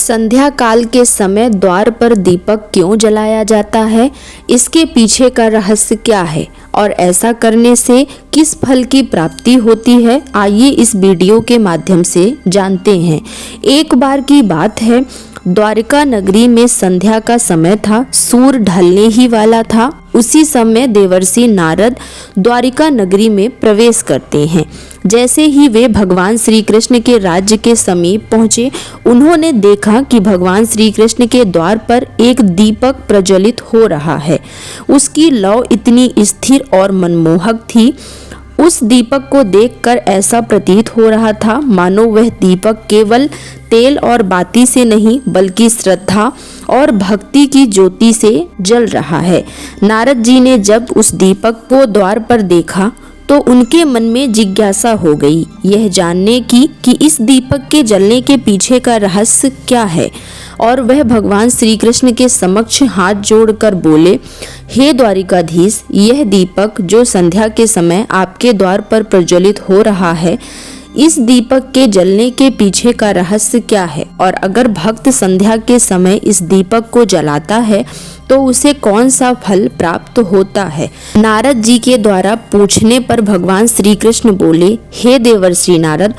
संध्या काल के समय द्वार पर दीपक क्यों जलाया जाता है, इसके पीछे का रहस्य क्या है और ऐसा करने से किस फल की प्राप्ति होती है, आइए इस वीडियो के माध्यम से जानते हैं। एक बार की बात है, द्वारिका नगरी में संध्या का समय था, सूर्य ढलने ही वाला था। उसी समय देवर्षि नारद द्वारिका नगरी में प्रवेश करते हैं। जैसे ही वे भगवान श्री कृष्ण के राज्य के समीप पहुंचे, उन्होंने देखा कि भगवान श्री कृष्ण के द्वार पर एक दीपक प्रज्वलित हो रहा है। उसकी लौ इतनी स्थिर और मनमोहक थी। उस दीपक को देखकर ऐसा प्रतीत हो रहा था मानो वह दीपक केवल तेल और बाती से नहीं बल्कि श्रद्धा और भक्ति की ज्योति से जल रहा है। नारद जी ने जब उस दीपक को द्वार पर देखा तो उनके मन में जिज्ञासा हो गई, यह जानने की कि इस दीपक के जलने के पीछे का रहस्य क्या है। और वह भगवान श्री कृष्ण के समक्ष हाथ जोड़कर बोले, हे द्वारिकाधीश, यह दीपक जो संध्या के समय आपके द्वार पर प्रज्वलित हो रहा है, इस दीपक के जलने के पीछे का रहस्य क्या है, और अगर भक्त संध्या के समय इस दीपक को जलाता है तो उसे कौन सा फल प्राप्त होता है। नारद जी के द्वारा पूछने पर भगवान श्री कृष्ण बोले, हे देवर्षि नारद,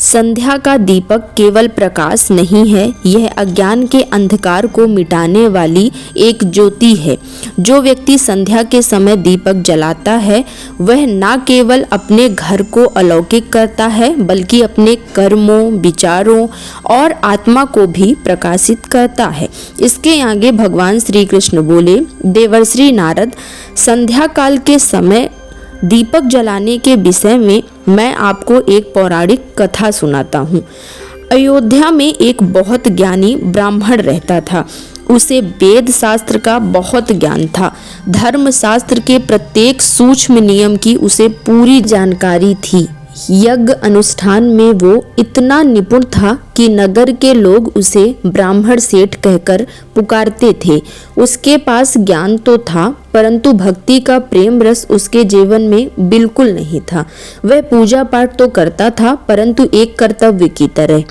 संध्या का दीपक केवल प्रकाश नहीं है, यह अज्ञान के अंधकार को मिटाने वाली एक ज्योति है। जो व्यक्ति संध्या के समय दीपक जलाता है, वह न केवल अपने घर को अलौकिक करता है बल्कि अपने कर्मों, विचारों और आत्मा को भी प्रकाशित करता है। इसके आगे भगवान श्री कृष्ण बोले, देवर्षि नारद, संध्या काल के समय दीपक जलाने के विषय में मैं आपको एक पौराणिक कथा सुनाता हूँ। अयोध्या में एक बहुत ज्ञानी ब्राह्मण रहता था। उसे वेद शास्त्र का बहुत ज्ञान था। धर्म शास्त्र के प्रत्येक सूक्ष्म नियम की उसे पूरी जानकारी थी। यज्ञ अनुष्ठान में वो इतना निपुण था कि नगर के लोग उसे ब्राह्मण सेठ कहकर पुकारते थे। उसके पास ज्ञान तो था, परंतु भक्ति का प्रेम रस उसके जीवन में बिल्कुल नहीं था। वह पूजा पाठ तो करता था, परंतु एक कर्तव्य की तरह।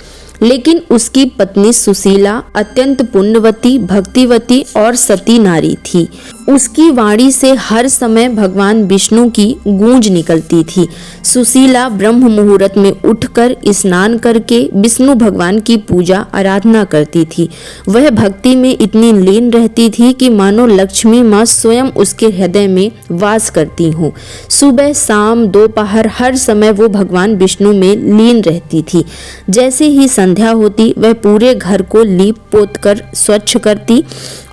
लेकिन उसकी पत्नी सुशीला अत्यंत पुण्यवती, भक्तिवती और सती नारी थी। उसकी वाणी से हर समय भगवान विष्णु की गूंज निकलती थी। सुशीला ब्रह्म मुहूर्त में उठकर स्नान करके विष्णु भगवान की पूजा आराधना करती थी। वह भक्ति में इतनी लीन रहती थी कि मानो लक्ष्मी माँ स्वयं उसके हृदय में वास करती हों। सुबह शाम दोपहर हर समय वो भगवान विष्णु में लीन रहती थी। जैसे ही संध्या होती, वह पूरे घर को लीप पोत कर स्वच्छ करती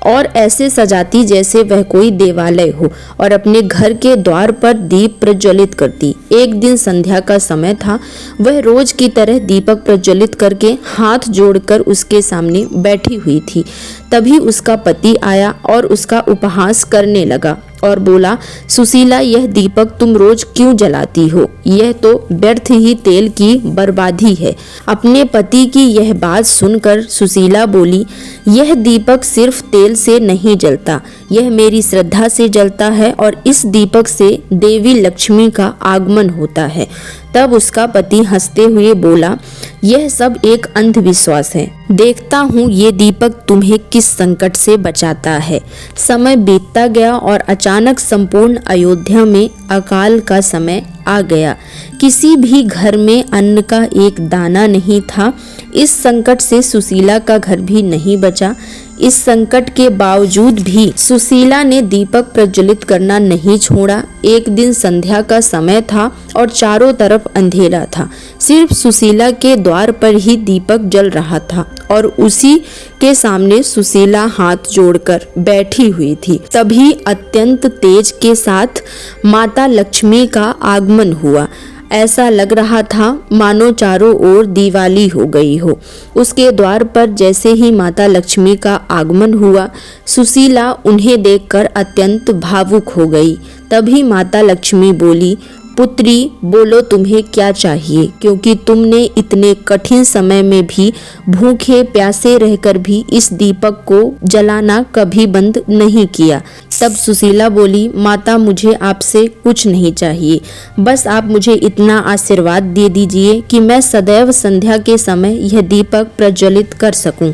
और ऐसे सजाती जैसे वह कोई देवालय हो, और अपने घर के द्वार पर दीप प्रज्वलित करती। एक दिन संध्या का समय था। वह रोज की तरह दीपक प्रज्वलित करके हाथ जोड़कर उसके सामने बैठी हुई थी। तभी उसका पति आया और उसका उपहास करने लगा और बोला, सुशीला, यह दीपक तुम रोज क्यों जलाती हो? यह तो व्यर्थ ही तेल की बर्बादी है। अपने पति की यह बात सुनकर सुशीला बोली, यह दीपक सिर्फ तेल से नहीं जलता, यह मेरी श्रद्धा से जलता है और इस दीपक से देवी लक्ष्मी का आगमन होता है। तब उसका पति हंसते हुए बोला, यह सब एक अंधविश्वास है। देखता हूँ ये दीपक तुम्हें किस संकट से बचाता है। समय बीतता गया और अचानक संपूर्ण अयोध्या में अकाल का समय आ गया। किसी भी घर में अन्न का एक दाना नहीं था। इस संकट से सुशीला का घर भी नहीं बचा। इस संकट के बावजूद भी सुशीला ने दीपक प्रज्वलित करना नहीं छोड़ा। एक दिन संध्या का समय था और चारों तरफ अंधेरा था। सिर्फ सुशीला के द्वार पर ही दीपक जल रहा था और उसी के सामने सुशीला हाथ जोड़कर बैठी हुई थी। तभी अत्यंत तेज के साथ माता लक्ष्मी का आगमन हुआ। ऐसा लग रहा था मानो चारों ओर दिवाली हो गई हो। उसके द्वार पर जैसे ही माता लक्ष्मी का आगमन हुआ, सुशीला उन्हें देखकर अत्यंत भावुक हो गई। तभी माता लक्ष्मी बोली, पुत्री, बोलो तुम्हें क्या चाहिए, क्योंकि तुमने इतने कठिन समय में भी भूखे प्यासे रहकर भी इस दीपक को जलाना कभी बंद नहीं किया। तब सुशीला बोली, माता मुझे आपसे कुछ नहीं चाहिए, बस आप मुझे इतना आशीर्वाद दे दीजिए कि मैं सदैव संध्या के समय यह दीपक प्रज्वलित कर सकूं।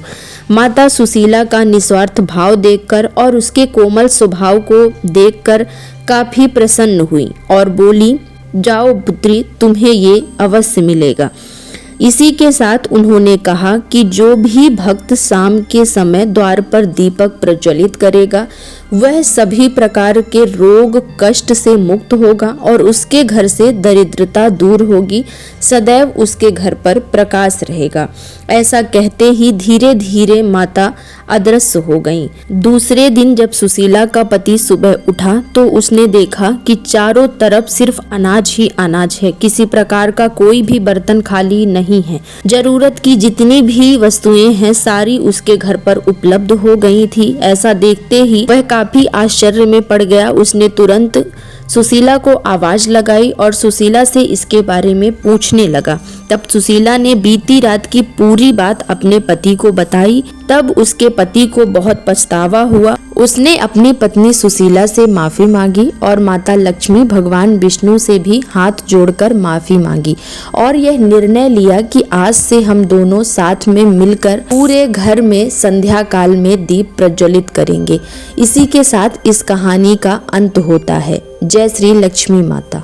माता सुशीला का निस्वार्थ भाव देखकर और उसके कोमल स्वभाव को देखकर काफी प्रसन्न हुई और बोली, जाओ पुत्री, तुम्हें ये अवश्य मिलेगा। इसी के साथ उन्होंने कहा कि जो भी भक्त शाम के समय द्वार पर दीपक प्रज्वलित करेगा वह सभी प्रकार के रोग कष्ट से मुक्त होगा और उसके घर से दरिद्रता दूर होगी, सदैव उसके घर पर प्रकाश रहेगा। ऐसा कहते ही धीरे धीरे माता अदृश्य हो गईं। दूसरे दिन जब सुशीला का पति सुबह उठा तो उसने देखा कि चारों तरफ सिर्फ अनाज ही अनाज है, किसी प्रकार का कोई भी बर्तन खाली नहीं है। जरूरत की जितनी भी वस्तुएं हैं सारी उसके घर पर उपलब्ध हो गई थी। ऐसा देखते ही वह काफी आश्चर्य में पड़ गया। उसने तुरंत सुशीला को आवाज लगाई और सुशीला से इसके बारे में पूछने लगा। तब सुशीला ने बीती रात की पूरी बात अपने पति को बताई। तब उसके पति को बहुत पछतावा हुआ। उसने अपनी पत्नी सुशीला से माफी मांगी और माता लक्ष्मी भगवान विष्णु से भी हाथ जोड़कर माफी मांगी और यह निर्णय लिया कि आज से हम दोनों साथ में मिलकर पूरे घर में संध्या काल में दीप प्रज्वलित करेंगे। इसी के साथ इस कहानी का अंत होता है। जय श्री लक्ष्मी माता।